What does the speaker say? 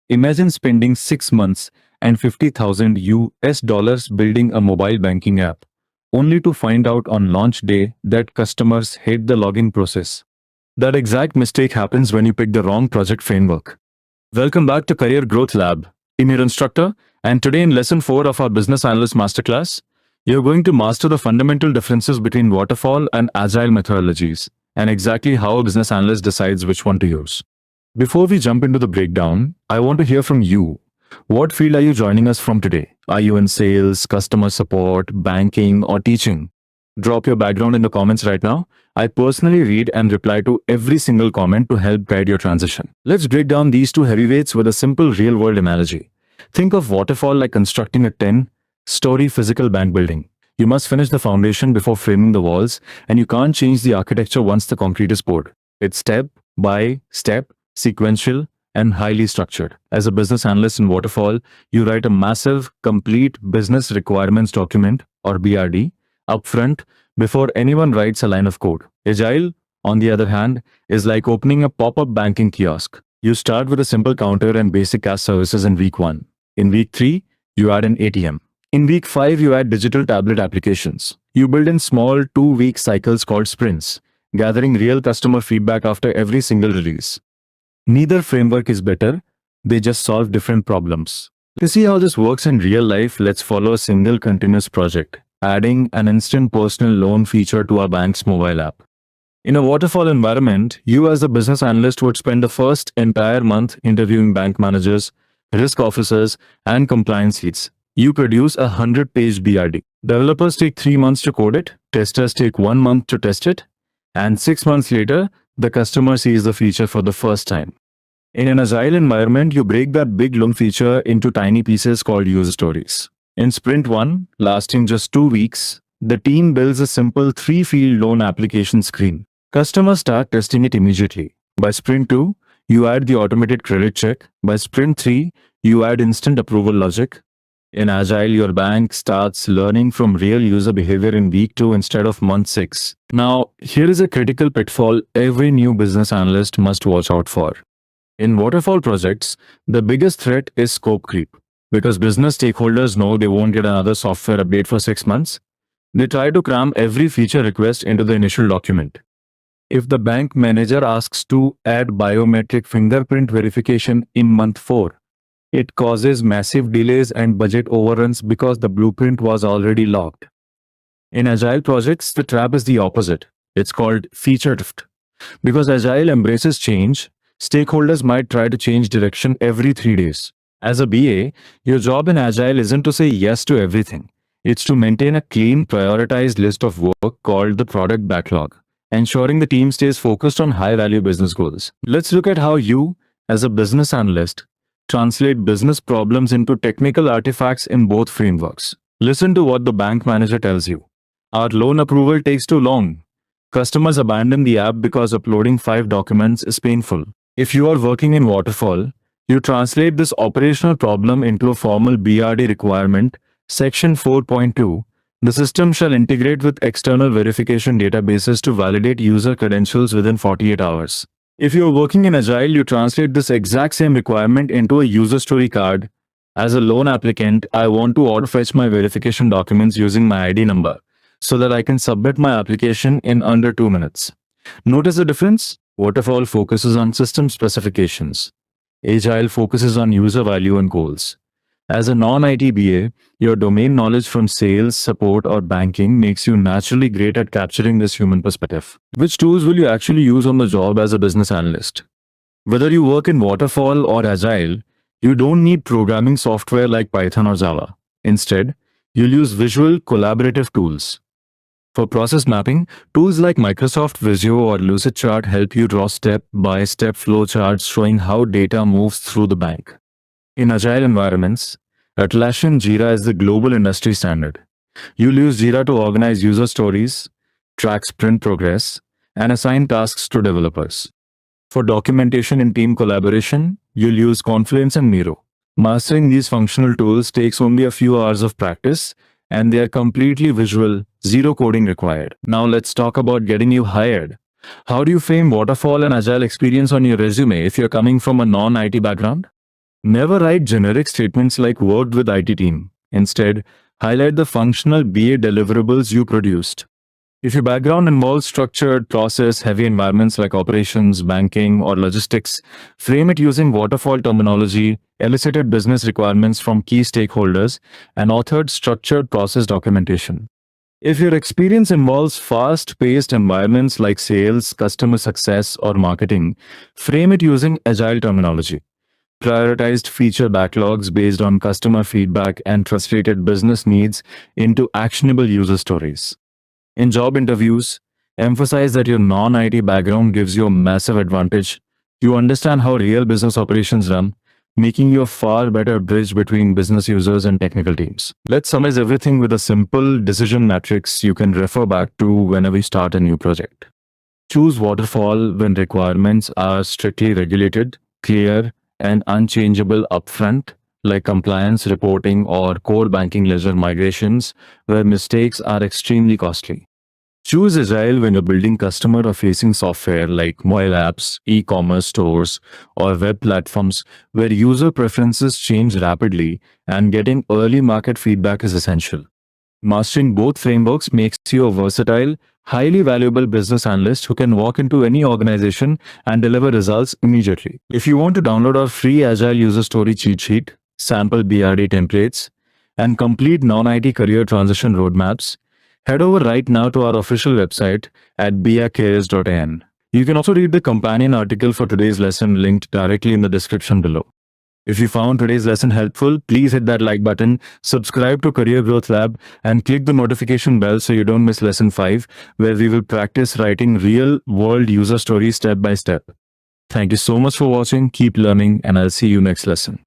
Imagine spending 6 months and 50,000 US dollars building a mobile banking app, only to find out on launch day that customers hate the login process. That exact mistake happens when you pick the wrong project framework. Welcome back to Career Growth Lab. I'm your instructor, and today in lesson 4 of our Business Analyst Masterclass, you're going to master the fundamental differences between waterfall and agile methodologies, and exactly how a business analyst decides which one to use. Before we jump into the breakdown, I want to hear from you. What field are you joining us from today? Are you in sales, customer support, banking, or teaching? Drop your background in the comments right now. I personally read and reply to every single comment to help guide your transition. Let's break down these two heavyweights with a simple real-world analogy. Think of waterfall like constructing a 10-story physical bank building. You must finish the foundation before framing the walls, and you can't change the architecture once the concrete is poured. It's step by step, sequential, and highly structured. As a business analyst in Waterfall, you write a massive, complete business requirements document, or BRD, upfront before anyone writes a line of code. Agile, on the other hand, is like opening a pop-up banking kiosk. You start with a simple counter and basic cash services in week 1. In week 3, you add an ATM. In week 5, you add digital tablet applications. You build in small 2-week cycles called sprints, gathering real customer feedback after every single release. Neither framework is better, they just solve different problems. To see how this works in real life, let's follow a single continuous project, adding an instant personal loan feature to our bank's mobile app. In a waterfall environment, you as a business analyst would spend the first entire month interviewing bank managers, risk officers, and compliance leads. You produce a 100-page BRD. Developers take 3 months to code it, testers take 1 month to test it, and 6 months later, the customer sees the feature for the first time. In an agile environment, you break that big loan feature into tiny pieces called user stories. In Sprint 1, lasting just 2 weeks, the team builds a simple 3-field loan application screen. Customers start testing it immediately. By Sprint 2, you add the automated credit check. By Sprint 3, you add instant approval logic. In Agile, your bank starts learning from real user behavior in week 2 instead of month 6. Now, here is a critical pitfall every new business analyst must watch out for. In waterfall projects, the biggest threat is scope creep. Because business stakeholders know they won't get another software update for 6 months, they try to cram every feature request into the initial document. If the bank manager asks to add biometric fingerprint verification in month 4, it causes massive delays and budget overruns because the blueprint was already locked. In Agile projects, the trap is the opposite. It's called feature drift. Because Agile embraces change, stakeholders might try to change direction every 3 days. As a BA, your job in Agile isn't to say yes to everything. It's to maintain a clean, prioritized list of work called the product backlog, ensuring the team stays focused on high-value business goals. Let's look at how you, as a business analyst, translate business problems into technical artifacts in both frameworks. Listen to what the bank manager tells you. Our loan approval takes too long. Customers abandon the app because uploading 5 documents is painful. If you are working in Waterfall, you translate this operational problem into a formal BRD requirement, Section 4.2. The system shall integrate with external verification databases to validate user credentials within 48 hours. If you're working in Agile, you translate this exact same requirement into a user story card. As a loan applicant, I want to auto-fetch my verification documents using my ID number so that I can submit my application in under 2 minutes. Notice the difference? Waterfall focuses on system specifications. Agile focuses on user value and goals. As a non-IT BA, your domain knowledge from sales, support, or banking makes you naturally great at capturing this human perspective. Which tools will you actually use on the job as a business analyst? Whether you work in Waterfall or Agile, you don't need programming software like Python or Java. Instead, you'll use visual, collaborative tools. For process mapping, tools like Microsoft Visio or Lucidchart help you draw step-by-step flowcharts showing how data moves through the bank. In Agile environments, Atlassian Jira is the global industry standard. You'll use Jira to organize user stories, track sprint progress, and assign tasks to developers. For documentation and team collaboration, you'll use Confluence and Miro. Mastering these functional tools takes only a few hours of practice, and they are completely visual, zero coding required. Now let's talk about getting you hired. How do you frame Waterfall and Agile experience on your resume if you're coming from a non-IT background? Never write generic statements like worked with IT team. Instead, highlight the functional BA deliverables you produced. If your background involves structured, process-heavy environments like operations, banking, or logistics, frame it using waterfall terminology, elicited business requirements from key stakeholders, and authored structured process documentation. If your experience involves fast-paced environments like sales, customer success, or marketing, frame it using agile terminology. Prioritized feature backlogs based on customer feedback and frustrated business needs into actionable user stories. In job interviews, emphasize that your non-IT background gives you a massive advantage. You understand how real business operations run, making you a far better bridge between business users and technical teams. Let's summarize everything with a simple decision matrix you can refer back to whenever you start a new project. Choose waterfall when requirements are strictly regulated, clear, and unchangeable upfront, like compliance reporting or core banking ledger migrations, where mistakes are extremely costly. Choose Agile when you're building customer or facing software like mobile apps, e-commerce stores, or web platforms where user preferences change rapidly and getting early market feedback is essential. Mastering both frameworks makes you a versatile, highly valuable business analyst who can walk into any organization and deliver results immediately. If you want to download our free Agile user story cheat sheet, sample BRD templates, and complete non-IT career transition roadmaps, head over right now to our official website at biacareers.in. You can also read the companion article for today's lesson linked directly in the description below. If you found today's lesson helpful, please hit that like button, subscribe to Career Growth Lab, and click the notification bell so you don't miss lesson 5, where we will practice writing real-world user stories step by step. Thank you so much for watching, keep learning, and I'll see you next lesson.